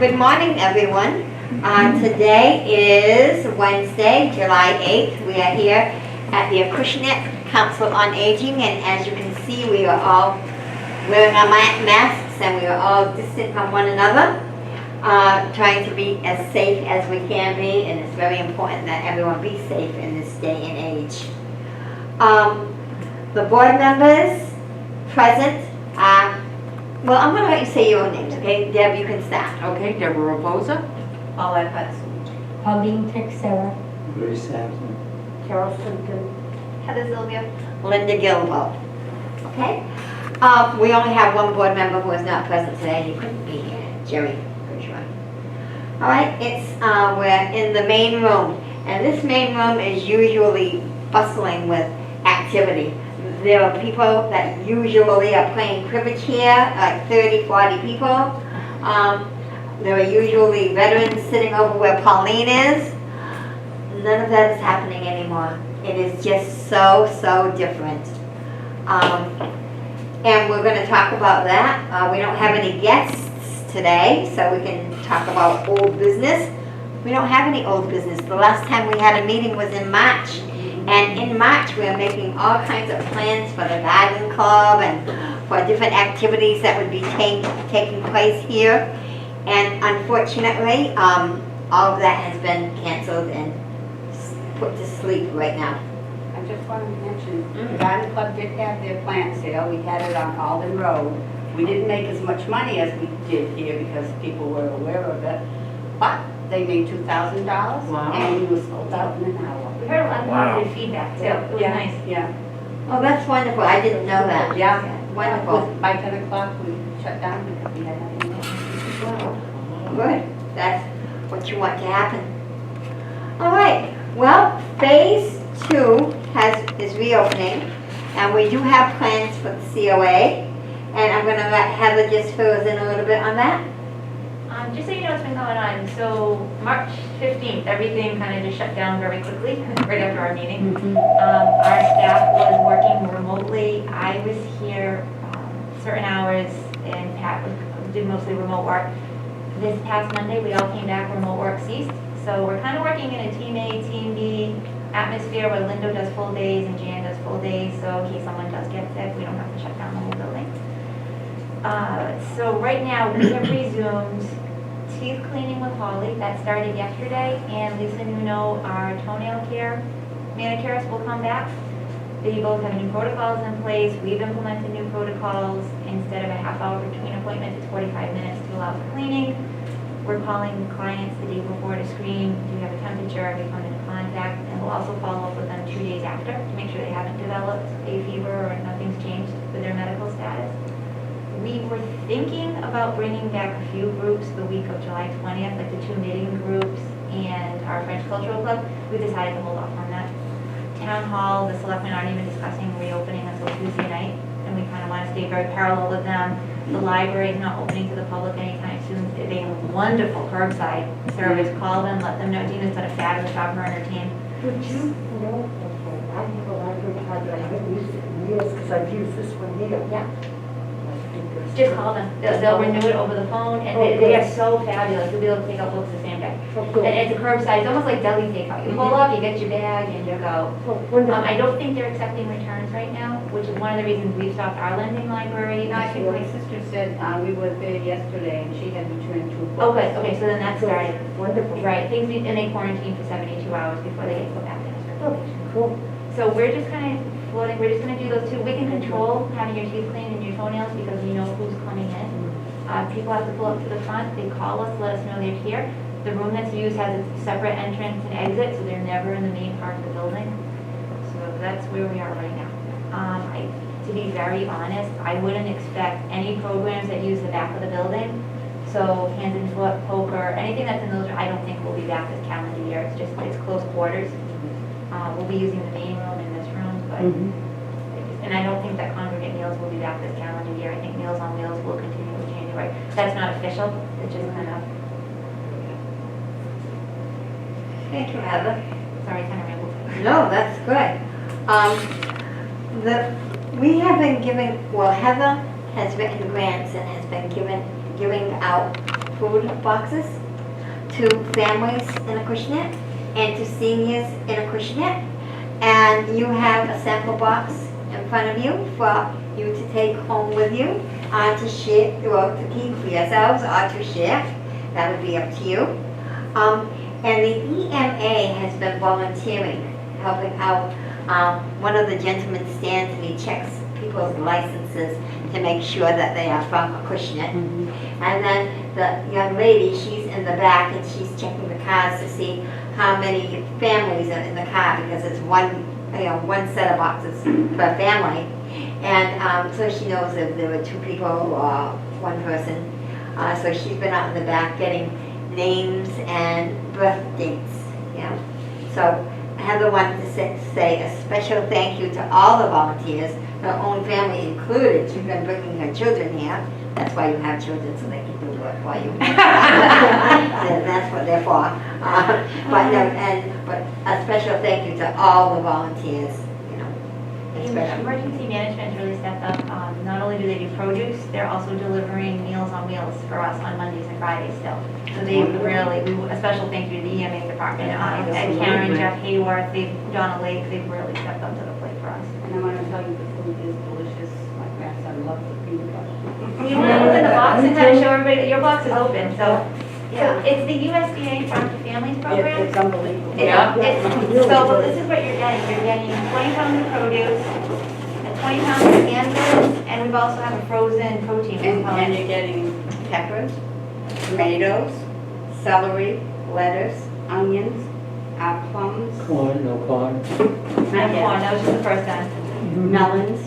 Good morning, everyone. Today is Wednesday, July 8th. We are here at the Acushnet Council on Aging, and as you can see, we are all wearing our masks and we are all distant from one another, trying to be as safe as we can be, and it's very important that everyone be safe in this day and age. The board members present are, well, I'm going to let you say your names, okay? Deb, you can start. Okay, Deborah Raposa. Paulette Hudson. Pauline Texera. Ray Sampson. Carol Simpson. Heather Sylvia. Linda Gilbo. Okay? We only have one board member who is not present today. He couldn't be here. Jerry Gershwin. All right, we're in the main room. And this main room is usually bustling with activity. There are people that usually are playing cribbage here, like 30, 40 people. There are usually veterans sitting over where Pauline is. None of that is happening anymore. It is just so different. And we're going to talk about that. We don't have any guests today, so we can talk about old business. We don't have any old business. The last time we had a meeting was in March. And in March, we are making all kinds of plans for the garden club and for different activities that would be taking place here. And unfortunately, all of that has been canceled and put to sleep right now. I just wanted to mention, the garden club did have their plant sale. We had it on Alden Road. We didn't make as much money as we did here because people were aware of it. But they made $2,000 Wow. and we were sold out in an hour. We heard a lot of positive feedback too. It was nice. Yeah. Oh, that's wonderful. I didn't know that. Yeah. Wonderful. By 10 o'clock, we shut down because we had nothing else. Good. That's what you want to happen. All right. Well, phase 2 is reopening, and we do have plans for the COA. And I'm going to let Heather just fill us in a little bit on that. Just so you know what's been going on, so March 15th, everything kind of just shut down very quickly, right after our meeting. Our staff was working remotely. I was here certain hours, and Pat did mostly remote work. This past Monday, we all came back, remote work ceased. So we're kind of working in a Team A, Team B atmosphere where Lindo does full days and Jan does full days, so in case someone does get sick, we don't have to shut down the whole building. So right now, we have resumed teeth cleaning with Holly. That started yesterday, and Lisa Nuno, our toenail care manicurist, will come back. They both have new protocols in place. We've implemented new protocols. Instead of a half hour between appointments, it's 45 minutes to allow for cleaning. We're calling clients the day before to screen, do you have a temperature, have you come into contact, and we'll also follow up with them 2 days after to make sure they haven't developed a fever or nothing's changed with their medical status. We were thinking about bringing back a few groups the week of July 20th, like the 2 knitting groups and our French Cultural Club. We decided to hold off on that. Town Hall, the selectmen aren't even discussing reopening until Tuesday night, and we kind of want to stay very parallel with them. The library is not opening to the public anytime soon. They have a wonderful curbside service. Call them, let them know. Dina's done a fabulous job, her and her team. Would you know, I have a library card, but I haven't used it in years because I've used this one here. Yeah. Just call them. They'll renew it over the phone, and they are so fabulous. You'll be able to take out books the same day. Oh, good. And it's a curbside. It's almost like deli takeout. You pull up, you get your bag, and you go. Oh, wonderful. I don't think they're accepting returns right now, which is one of the reasons we've stopped our lending library. No, I think my sister said, we were there yesterday and she had returned 2 books. Oh, good. Okay, so then that started. Wonderful. Right. And they quarantine for 72 hours before they get to go back in. Cool. So we're just kind of floating. We're just going to do those 2. We can control having your teeth cleaned and your toenails because we know who's coming in. People have to pull up to the front. They call us, let us know they're here. The room that's used has a separate entrance and exit, so they're never in the main part of the building. So that's where we are right now. To be very honest, I wouldn't expect any programs that use the back of the building. So hand and foot, poker, anything that's in those, I don't think will be back this calendar year. It's close quarters. We'll be using the main room and this room, but and I don't think that congregate meals will be back this calendar year. I think Meals on Wheels will continue in January. That's not official. It's just kind of. Thank you, Heather. Sorry, kind of rambled. No, that's good. We have been giving, well, Heather has written grants and has been giving out food boxes to families in Acushnet and to seniors in Acushnet. And you have a sample box in front of you for you to take home with you, to share, or to keep for yourselves or to share. That would be up to you. And the EMA has been volunteering, helping out. One of the gentlemen stands and he checks people's licenses to make sure that they are from Acushnet. And then the young lady, she's in the back and she's checking the cars to see how many families are in the car, because it's one set of boxes per family. And so she knows if there were 2 people or 1 person. So she's been out in the back getting names and birth dates. Yeah. So Heather wanted to say a special thank you to all the volunteers, her own family included. She's been bringing her children here. That's why you have children, so they can do work for you. That's what they're for. But a special thank you to all the volunteers. Emergency management has really stepped up. Not only do they do produce, they're also delivering Meals on Wheels for us on Mondays and Fridays still. So they really, a special thank you to the EMA department, and Karen, Jeff Hayworth, Donna Lake, they've really stepped up to the plate for us. And I want to tell you, the food is delicious. My grandson loves the peanut butter. You want to open the box and kind of show everybody that your box is open, so. So it's the USDA Farm to Families program. It's unbelievable. So this is what you're getting. You're getting 20 pounds of produce, and 20 pounds of canned goods, and we've also have a frozen protein And component. you're getting peppers, tomatoes, celery, lettuce, onions, plums, Corn, no corn. And corn, that was just the first time. melons.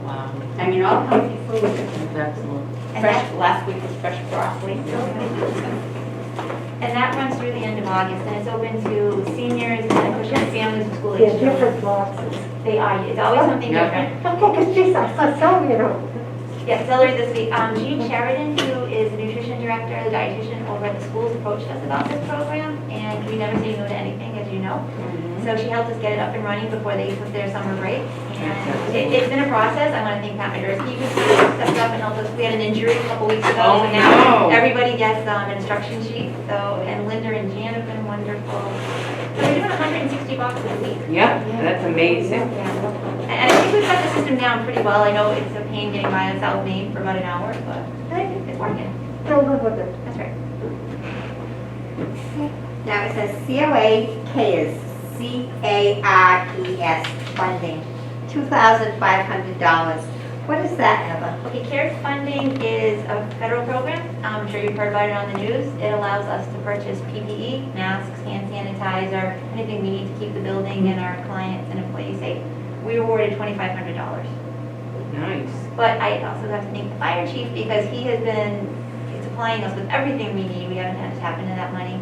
Wow, I mean, all healthy food. that's excellent. And Fresh, last week was fresh broccoli. And that runs through the end of August, and it's open to seniors and Acushnet families with school age They're children. different boxes. They are, it's always something Yeah. different. Okay, because geez, I saw some, Yeah, celery this week. Jean Sheridan, who is the nutrition director, the dietitian over at the schools, approached us about this program, and we never say no to anything, as you know. So she helped us get it up and running before they took their summer break. And it's been a process. I want to thank Pat Madursky, who stepped up and helped us. We had an injury a couple weeks ago, Oh, so now no. everybody gets an instruction sheet. So, and Linda and Jan have been wonderful. So we're doing 160 boxes a week. Yep, that's amazing. Yeah. And I think we've got the system down pretty well. I know it's a pain getting by on South Main for about an hour, but it's working. They'll live with it. That's right. Now it says COA CARES funding, $2,500. What is that, Heather? Okay, CARES funding is a federal program. I'm sure you've heard about it on the news. It allows us to purchase PPE, masks, hand sanitizer, anything we need to keep the building and our clients and employees safe. We were awarded $2,500. Nice. But I also have to thank the fire chief because he has been supplying us with everything we need. We haven't had to tap into that money.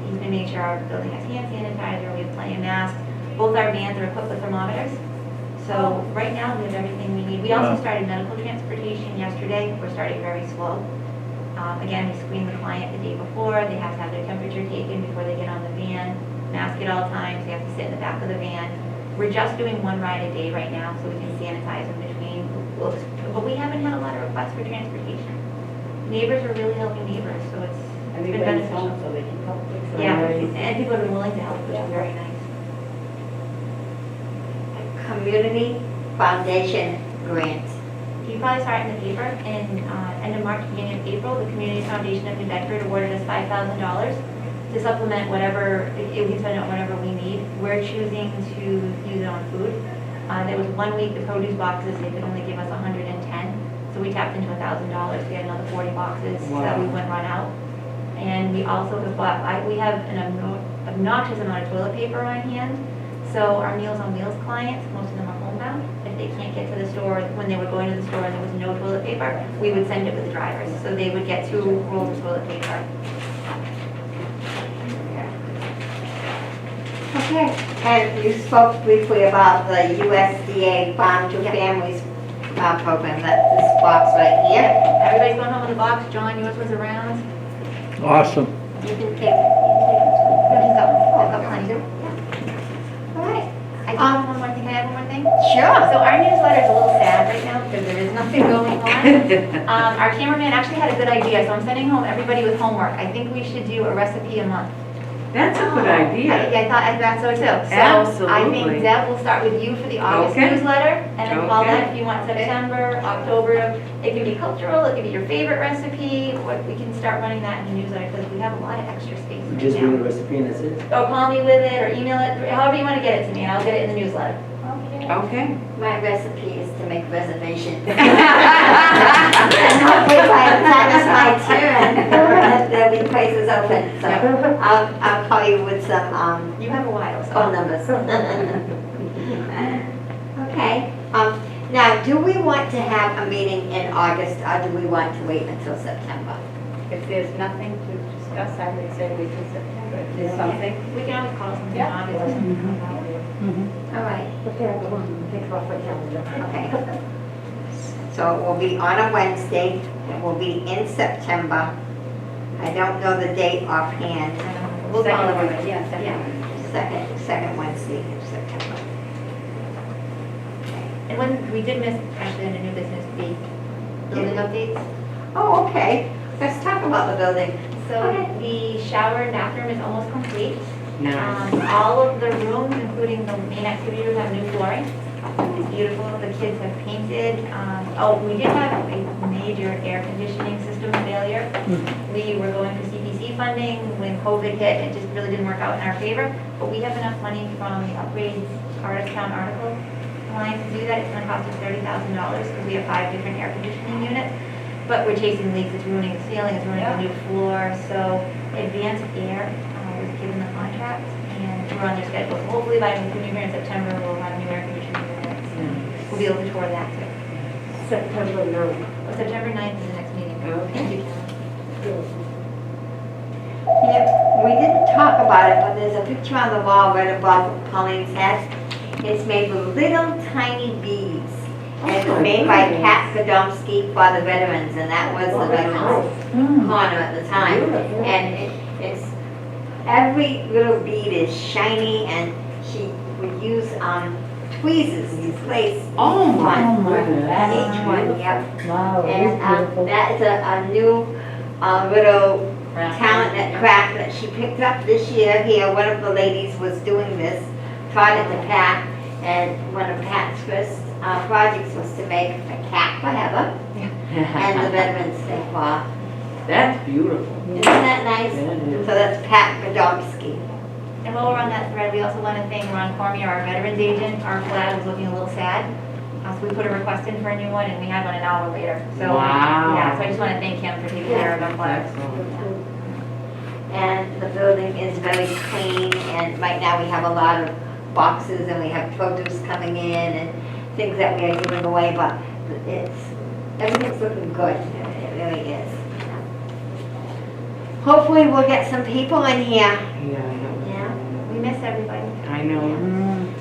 He's been making sure our building has hand sanitizer, we have plenty of masks. Both our vans are equipped with thermometers. So right now, we have everything we need. We also started medical transportation yesterday. We're starting very slow. Again, we screen the client the day before. They have to have their temperature taken before they get on the van. Mask at all times. They have to sit in the back of the van. We're just doing 1 ride a day right now, so we can sanitize in between. But we haven't had a lot of requests for transportation. Neighbors are really helping neighbors, so it's been Everybody's beneficial. home so they can help. Yeah, and people have been willing to help, which is very nice. Community Foundation Grant. You probably saw it in the paper, in end of March, beginning of April, the Community Foundation of New Bedford awarded us $5,000 to supplement whatever, we can spend it on whatever we need. We're choosing to use it on food. There was 1 week, the produce boxes, they could only give us 110, so we tapped into $1,000. We had another 40 boxes that we wouldn't run out. And we also have bought, we have an obnoxious amount of toilet paper on hand. So our Meals on Wheels clients, most of them are homebound. If they can't get to the store, when they were going to the store and there was no toilet paper, we would send it with the drivers. So they would get 2 rolls of toilet paper. Okay, and you spoke briefly about the USDA Farm to Families program, that's this box right here. Everybody's going home with a box. John, yours was around. Awesome. You can take, I've got plenty. All right, I do have one more thing. Can I have one more thing? sure. So our newsletter is a little sad. right now because there is nothing going on. Our cameraman actually had a good idea, so I'm sending home everybody with homework. I think we should do a recipe a month. That's a good idea. I thought so too. So I Absolutely. think Deb will start with you for the August Okay. newsletter, and then Paulette, Okay. if you want September, October, it can be cultural, it can be your favorite recipe, what, we can start running that in the newsletter, because we have a lot of extra space right Just read the now. recipe and that's it. Or call me with it, or email it, however you want to get it to me, and I'll get it in the newsletter. Okay. My recipe is to make reservations. And hopefully by the time it's my turn, there'll be places open. So I'll call you with some You have a while, so. phone numbers. Okay. Now, do we want to have a meeting in August or do we want to wait until September? If there's nothing to discuss, I would say wait till September. If there's something, We can always call something in Yeah. August or something like that. All right. Okay, I go home and think about my calendar. Okay. So it will be on a Wednesday. It will be in September. I don't know the date offhand. We'll call second it. one, yeah, second one. Second Wednesday of September. And when, we did miss, actually, in the new business, the building updates. Oh, okay. Let's talk about the building. So the shower and bathroom is almost complete. Nice. All of the rooms, including the main activity room, have new flooring. It's beautiful, the kids have painted. We did have a major air conditioning system failure. We were going for CPC funding, when COVID hit, it just really didn't work out in our favor. But we have enough money from the upgrades Town article line to do that. It's gonna cost us $30,000, because we have 5 different air conditioning units. But we're chasing leaks, it's ruining the ceiling, it's ruining the new floor, so Advanced Air was given the contract, and we're on their schedule. So hopefully by the new year in September, we'll have new air conditioning units, and we'll be able to tour that too. September 9th. Well, September 9th is the next meeting. Okay. Thank you, Karen. Yeah, we didn't talk about it, but there's a picture on the wall right above Pauline's head. It's made with little tiny beads. And it was made by Pat Godomsky for the veterans, and that was the veterans corner at the time. And it's, every little bead is shiny, and she would use tweezers to place Oh, my one. goodness. Each one, yep. Wow, it is And beautiful. that is a new little talent that craft that she picked up this year here. One of the ladies was doing this, taught it to Pat, and one of Pat's first projects was to make a cap for Heather and the Veterans Day cloth. That's beautiful. Isn't that nice? Yeah, it is. So that's Pat Godomsky. And while we're on that thread, we also want to thank Ron Cormier, our veterans agent. Our flag was looking a little sad. So we put a request in for a new one, and we had one an hour later. So, Wow. yeah, so I just want to thank him for taking care of our flag. Excellent. And the building is very clean, and right now we have a lot of boxes, and we have produce coming in, and things that we are giving away, but everything's looking good. It really is. Hopefully we'll get some people in here. Yeah, I know. Yeah. We miss everybody. I know.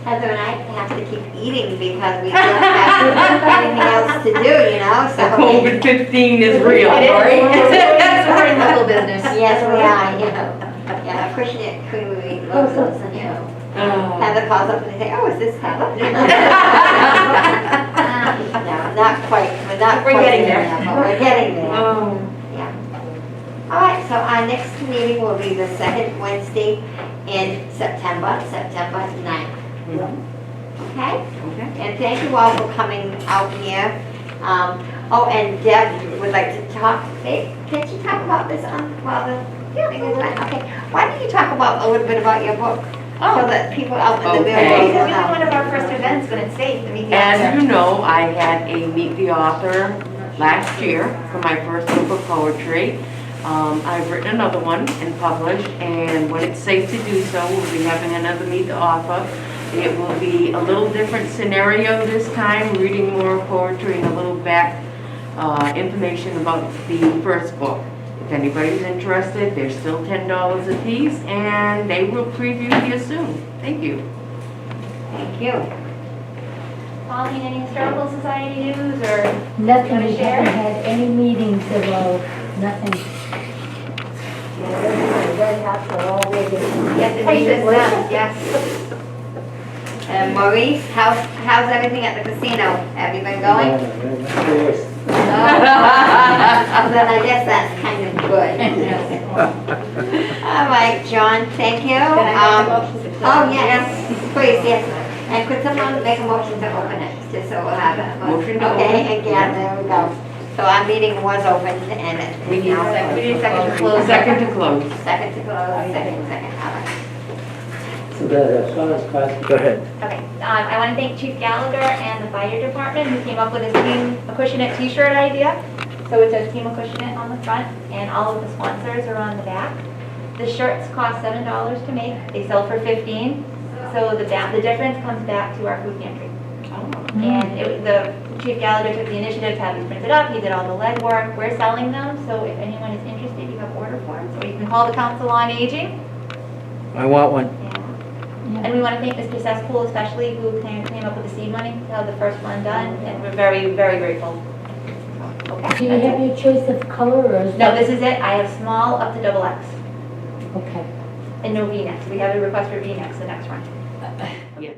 Heather and I have to keep eating because we don't have anything else to do, you know, The so. COVID-15 is real, It is. right? We're in local business. Yes, we are, you know. Yeah, Acushnet Creamery loves us, and, you know. Oh. Heather calls up and they say, oh, is this Heather? No, not quite, we're not We're quite getting there, there. but we're getting there. Oh. Yeah. All right, so our next meeting will be the second Wednesday in September, September 9th. Okay? Okay. And thank you all for coming out here. And Deb would like to talk, can't you talk about this while the thing is on? Okay, why don't you talk about a little bit about your book? So that people out in the Okay. This building is will really know. one of our first events when it's safe to meet the As author. you know, I had a Meet the Author last year for my first book of poetry. I've written another one and published, and when it's safe to do so, we'll be having another Meet the Author. It will be a little different scenario this time, reading more poetry and a little back information about the first book. If anybody's interested, they're still $10 a piece, and they will preview here soon. Thank you. Thank you. Pauline, any historical society news or? Nothing, Wanna we share? haven't had any meetings at all, nothing. Yeah, red hats are all ready. Yes, it makes sense, yes. And Maurice, how's everything at the casino? Have you been going? Yes. Then I guess that's kind of good. All right, John, thank you. Can I make a motion to close? Oh, yes, please, yes. And could someone make a motion to open it, just so we'll have it? Motion to Okay, open. and yeah, there we go. So our meeting was opened and it. We need a second. We need a second to close. Second to close. Second to close, second, all right. So that, go ahead. Okay, I want to thank Chief Gallagher and the fire department who came up with this Team Acushnet t-shirt idea. So it says Team Acushnet on the front and all of the sponsors are on the back. The shirts cost $7 to make, they sell for $15. So the difference comes back to our food pantry. And the Chief Gallagher took the initiative to have these printed up, he did all the legwork, we're selling them, so if anyone is interested, you have order forms, or you can call the Council on Aging. I want one. And we want to thank Mr. Cesspool especially, who came up with the seed money to have the first one done, and we're very, very grateful. Okay. Do you have your choice of color or is No, that? this is it, I have small up to XXX, Okay. and no V-necks, we have a request for V-necks the next one. Yeah.